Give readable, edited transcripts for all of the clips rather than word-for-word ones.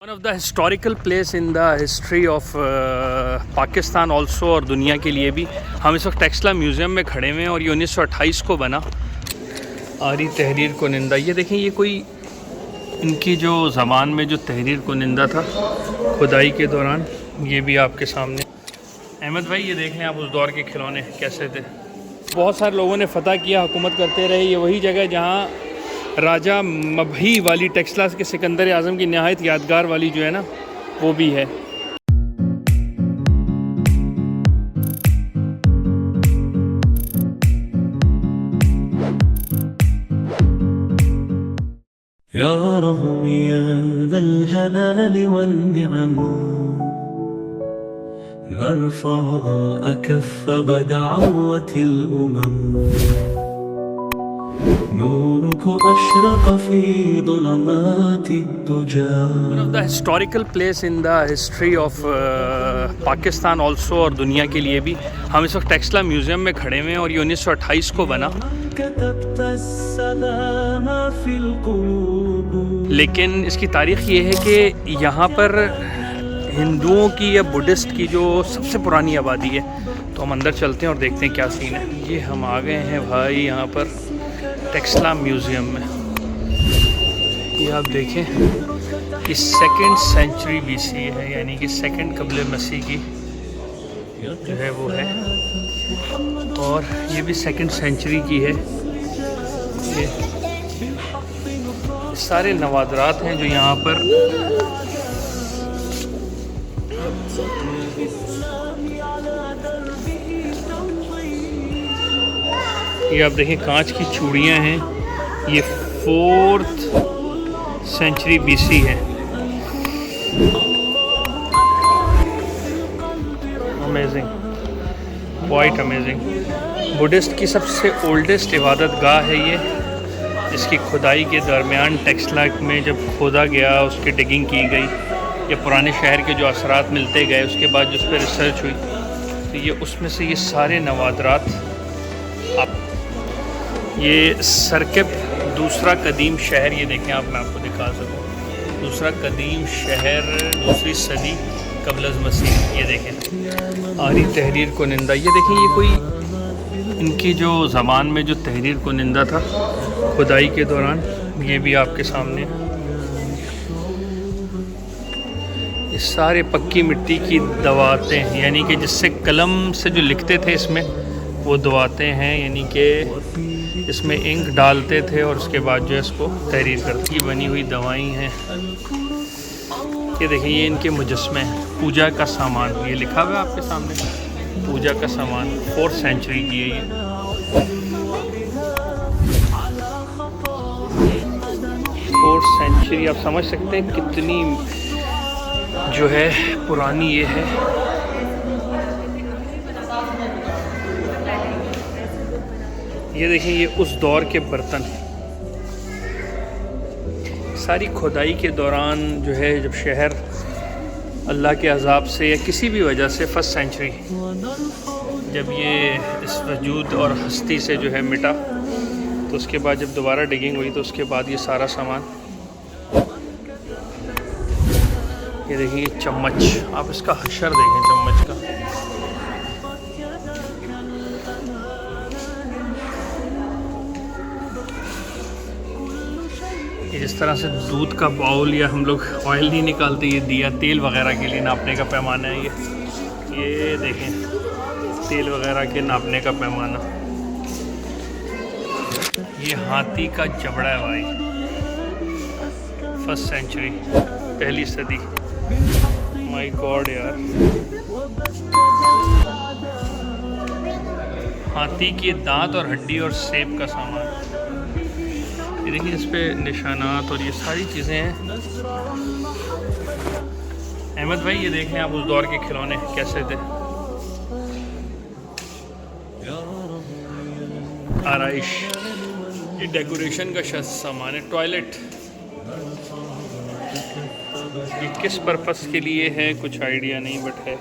One of the historical place in the history of Pakistan also और दुनिया के लिए भी। हम इस वक्त टेक्सला म्यूज़ियम में खड़े हुए हैं और ये 1928 को बना। आरी तहरीर कुनिंदा, ये देखें, ये कोई इनकी जो ज़मान में जो तहरीर कुनिंदा था खुदाई के दौरान, ये भी आपके सामने। अहमद भाई, ये देख लें आप उस दौर के खिलौने कैसे थे। बहुत सारे लोगों ने फ़तह किया, हुकूमत करते रहे। ये वही जगह जहाँ राजा मबही वाली टेक्सला के सिकंदर आज़म की नहायत यादगार वाली जो है ना, वो भी है। या रहमियल हलाल वल निअम नरफ़अ अकफ़ बदअवतिल उमम नूरुका अशरक़ फ़ी ज़ुलमातिद दुजा। One of the historical place in the history of Pakistan also और दुनिया के लिए भी। हम इस वक्त टेक्सला म्यूज़ियम में खड़े हुए हैं और ये 1928 को बना। लेकिन इसकी तारीख़ ये है कि यहाँ पर हिंदुओं की या बुद्धिस्ट की जो सबसे पुरानी आबादी है। तो हम अंदर चलते हैं और देखते हैं क्या सीन है। ये हम आ गए हैं भाई यहाँ पर टेक्सला म्यूज़ियम में। ये आप देखें कि 2nd सेंचुरी BC है, यानी कि 2nd क़ब्ल मसीह की जो है वो है। और ये भी 2nd सेंचुरी की है। ये सारे नवादरात हैं जो यहाँ पर ये आप देखें, कांच की चूड़ियाँ हैं। ये 4th सेंचुरी BC है। Amazing, quite amazing. बुद्धिस्ट की सबसे ओल्डेस्ट इबादत गाह है ये। इसकी खुदाई के दरमियान टेक्सला में जब खोदा गया, उसकी डिगिंग की गई, या पुराने शहर के जो असरात मिलते गए, उसके बाद जो उस पर रिसर्च हुई, तो ये उसमें से ये सारे नवादरात आप। ये सरकब दूसरा कदीम शहर, ये देखें आप, मैं आपको दिखा सकूँ। दूसरा कदीम शहर 2री सदी क़ब्ल मसीह। ये देखें आरी तहरीर कुनिंदा, ये देखें, ये कोई इनकी जो ज़मान में जो तहरीर कुनिंदा था खुदाई के दौरान, ये भी आपके सामने। ये सारे पक्की मिट्टी की दवातें हैं, यानी कि जिससे कलम से जो लिखते थे इसमें, वो दवातें हैं, यानी कि इसमें इंक डालते थे और उसके बाद जो है इसको तहरीर करती। ये बनी हुई दवाई हैं। ये देखिए, ये इनके मुजस्मे हैं। पूजा का सामान, ये लिखा हुआ है आपके सामने, पूजा का सामान 4th सेंचुरी की है ये। 4th सेंचुरी, आप समझ सकते हैं कितनी जो है पुरानी ये है। ये देखें, ये उस दौर के बर्तन। सारी खुदाई के दौरान जो है, जब शहर अल्लाह के अज़ाब से या किसी भी वजह से 1st सेंचुरी जब ये इस वजूद और हस्ती से जो है मिटा, तो उसके बाद जब दोबारा डिगिंग हुई, तो उसके बाद ये सारा सामान। ये देखिए, चम्मच, आप इसका हशर देखें चम्मच का। इस तरह से दूध का बाउल, या हम लोग ऑयल नहीं निकालते, ये दिया तेल वगैरह के लिए नापने का पैमाना है ये देखें, तेल वगैरह के नापने का पैमाना। ये हाथी का जबड़ा है भाई, 1st सेंचुरी, 1ली सदी। माय गॉड यार, हाथी के दांत और हड्डी और सेब का सामान। ये देखिए, इस पे निशानात और ये सारी चीज़ें हैं। अहमद भाई, ये देखें आप उस दौर के खिलौने कैसे थे। आराइश, ये डेकोरेशन का सामान है। टॉयलेट, ये किस पर्पस के लिए है कुछ आइडिया नहीं, बट है।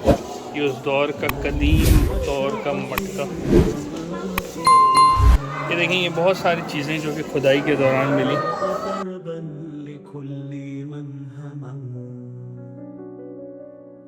ये उस दौर का कदीम दौर का मटका। ये देखें, ये बहुत सारी चीज़ें जो कि खुदाई के दौरान मिली।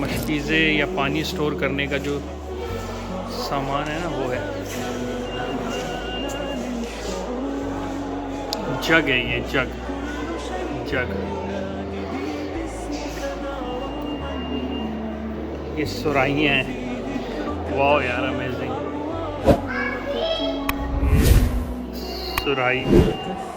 मशकीज़े या पानी स्टोर करने का जो सामान है ना वो है, जग है ये, जग जग। ये सुराहियाँ हैं, वाह यार अमेजिंग। सुराही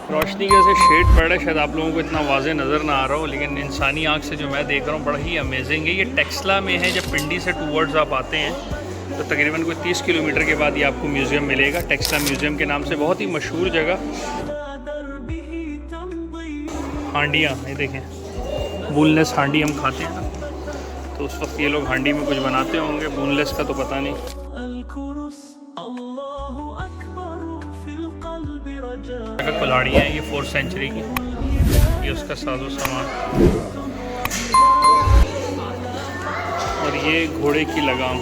रोशनी का से शेड पड़ रहा है, शायद आप लोगों को इतना वाज़े नज़र ना आ रहा हो, लेकिन इंसानी आँख से जो मैं देख रहा हूँ बड़ा ही अमेजिंग है। ये टेक्सला में है, जब पिंडी से टूवर्ड्स आप आते हैं तो तकरीबन कोई 30 किलोमीटर के बाद ये आपको म्यूज़ियम मिलेगा, टेक्सला म्यूज़ियम के नाम से, बहुत ही मशहूर जगह। हांडियाँ ये देखें, बोनलेस हांडी हम खाते हैं ना, तो उस वक्त ये लोग हांडी में कुछ बनाते होंगे, बोनलेस का तो पता नहीं। कुल्हाड़ियाँ हैं ये 4th सेंचुरी की, ये उसका साजो सामान। और ये घोड़े की लगाम,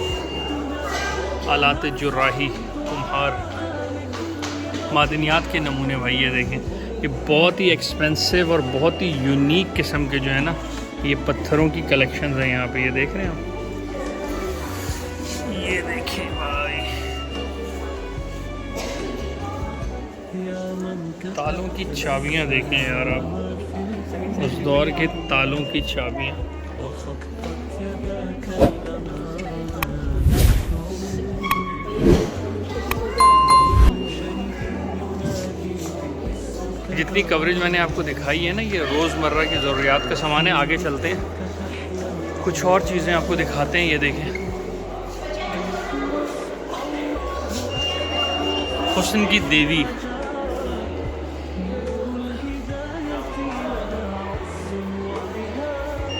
आलात जुर्राही, कुम्हार, मादनियात के नमूने भाई ये देखें। ये बहुत ही एक्सपेंसिव और बहुत ही यूनिक किस्म के जो है ना ये पत्थरों की कलेक्शन है यहाँ पे, ये देख रहे हैं आप, ये देखें भाई। तालों की चाबियाँ देखें यार आप, उस दौर के तालों की चाबियाँ। जितनी कवरेज मैंने आपको दिखाई है ना, ये रोज़मर्रा की ज़रूरियात का सामान है। आगे चलते हैं, कुछ और चीज़ें आपको दिखाते हैं। ये देखें, हुस्न की देवी,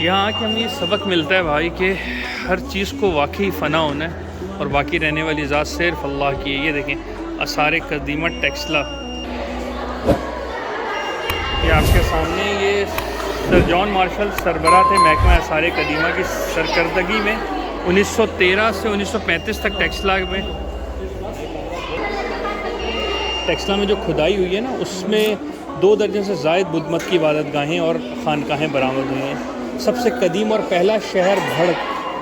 यहाँ आके हमें ये सबक मिलता है भाई कि हर चीज़ को वाकई फ़ना होना है और बाकी रहने वाली ज़ात सिर्फ अल्लाह की है। ये देखें, आसार कदीमा टेक्सला, ये आपके सामने, ये सर जॉन मार्शल सरबरा थे महकमा आसार कदीमा की सरकर्दगी में 1913 से 1935 तक टेक्सला में जो खुदाई हुई है ना, उसमें 2 दर्जन से ज़ायद बुद्ध मत की इबादत गाहें और ख़ानकाहें बरामद हुई हैं। सबसे कदीम और पहला शहर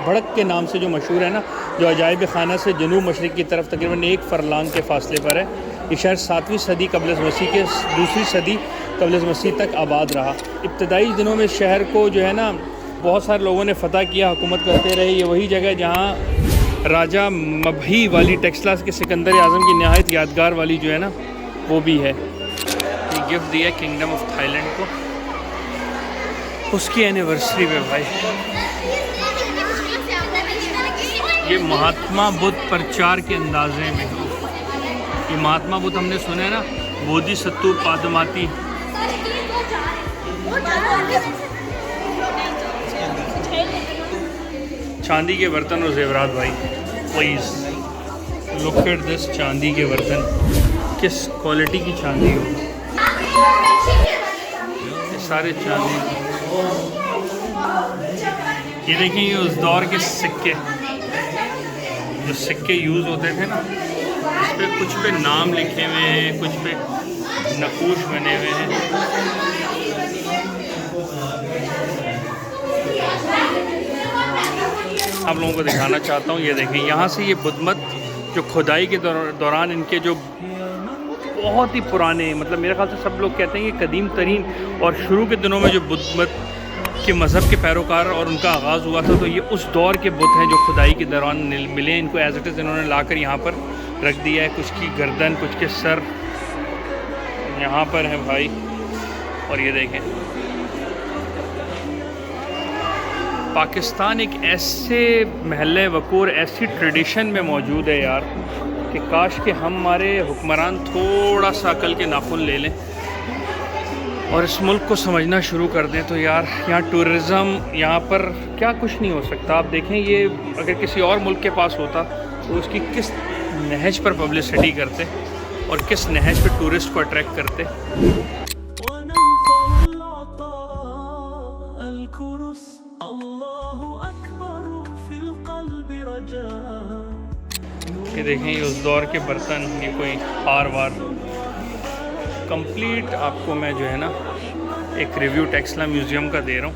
भड़क के नाम से जो मशहूर है ना, जो अजायब खाना से जनूब मशरिक़ की तरफ तकरीबन 1 फरलांग के फ़ासले पर है। ये शहर 7वीं सदी कबल मसीह के 2री सदी कबल मसीह तक आबाद रहा। इब्तदाई दिनों में शहर को जो है ना बहुत सारे लोगों ने फ़तह किया, हुकूमत करते रहे। ये वही जगह जहाँ राजा मबही वाली टेक्सला के सिकंदर आज़म की नहायत यादगार वाली जो है ना वो भी है। ये गिफ्ट दिया किंगडम ऑफ थाईलैंड को उसकी एनिवर्सरी पे भाई। ये महात्मा बुद्ध प्रचार के अंदाजे में, ये महात्मा बुद्ध हमने सुना है ना, बोधिसत्व पादमाती। चांदी के बर्तन और जेवरात भाई, प्लीज़ लुक एट दिस चांदी के बर्तन, किस क्वालिटी की चांदी हो, ये सारे चांदी। ये देखें, ये उस दौर के सिक्के, जो सिक्के यूज़ होते थे ना, इस पे कुछ पे नाम लिखे हुए हैं, कुछ पे नक़ूश बने हुए हैं। आप लोगों को दिखाना चाहता हूँ, ये देखें, यहाँ से ये बुद्ध मत जो खुदाई के दौरान इनके जो बहुत ही पुराने, मतलब मेरे ख्याल से सब लोग कहते हैं कि कदीम तरीन और शुरू के दिनों में जो बुद्ध मत के मज़हब के पैरोकार और उनका आगाज़ हुआ था, तो ये उस दौर के बुत हैं जो खुदाई के दौरान मिले। इनको एज इट इज़ इन्होंने लाकर यहाँ पर रख दिया है। कुछ की गर्दन, कुछ के सर यहाँ पर है भाई। और ये देखें, पाकिस्तान एक ऐसे महल वक़ूर, ऐसी ट्रेडिशन में मौजूद है यार कि काश कि हमारे हुक्मरान थोड़ा सा अकल के नाखून ले लें और इस मुल्क को समझना शुरू कर दें। तो यार यहाँ टूरिज़म, यहाँ पर क्या कुछ नहीं हो सकता। आप देखें, ये अगर किसी और मुल्क के पास होता तो उसकी किस नहज पर पब्लिसिटी करते और किस नहज पर टूरिस्ट को अट्रैक्ट करते। ये देखें, ये उस दौर के बर्तन, ये कोई हार वार कंप्लीट आपको मैं जो है ना एक रिव्यू टेक्सला म्यूज़ियम का दे रहा हूँ।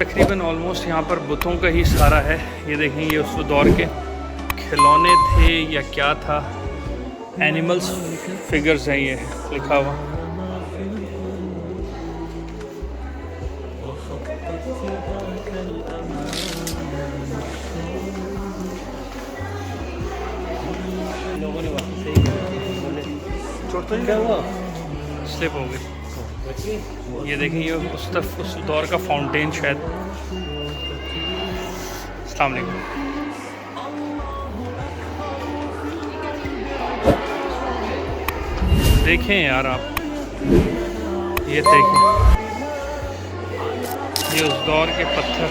तकरीबन ऑलमोस्ट यहाँ पर बुतों का ही सारा है। ये देखें, ये उस दौर के खिलौने थे या क्या था, एनिमल्स फिगर्स हैं ये लिखा हुआ। क्या हुआ? स्लिप हो गई। ये देखें, ये उस दौर का फाउंटेन शायद। अस्सलाम वालेकुम। देखें यार आप, ये देखें, ये उस दौर के पत्थर।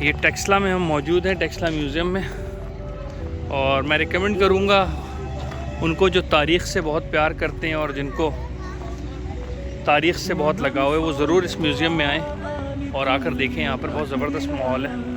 ये टेक्सला में हम मौजूद हैं, टेक्सला म्यूज़ियम में। और मैं रिकमेंड करूँगा उनको जो तारीख़ से बहुत प्यार करते हैं और जिनको तारीख़ से बहुत लगाव है, वो ज़रूर इस म्यूज़ियम में आएँ और आकर देखें। यहाँ पर बहुत ज़बरदस्त माहौल है।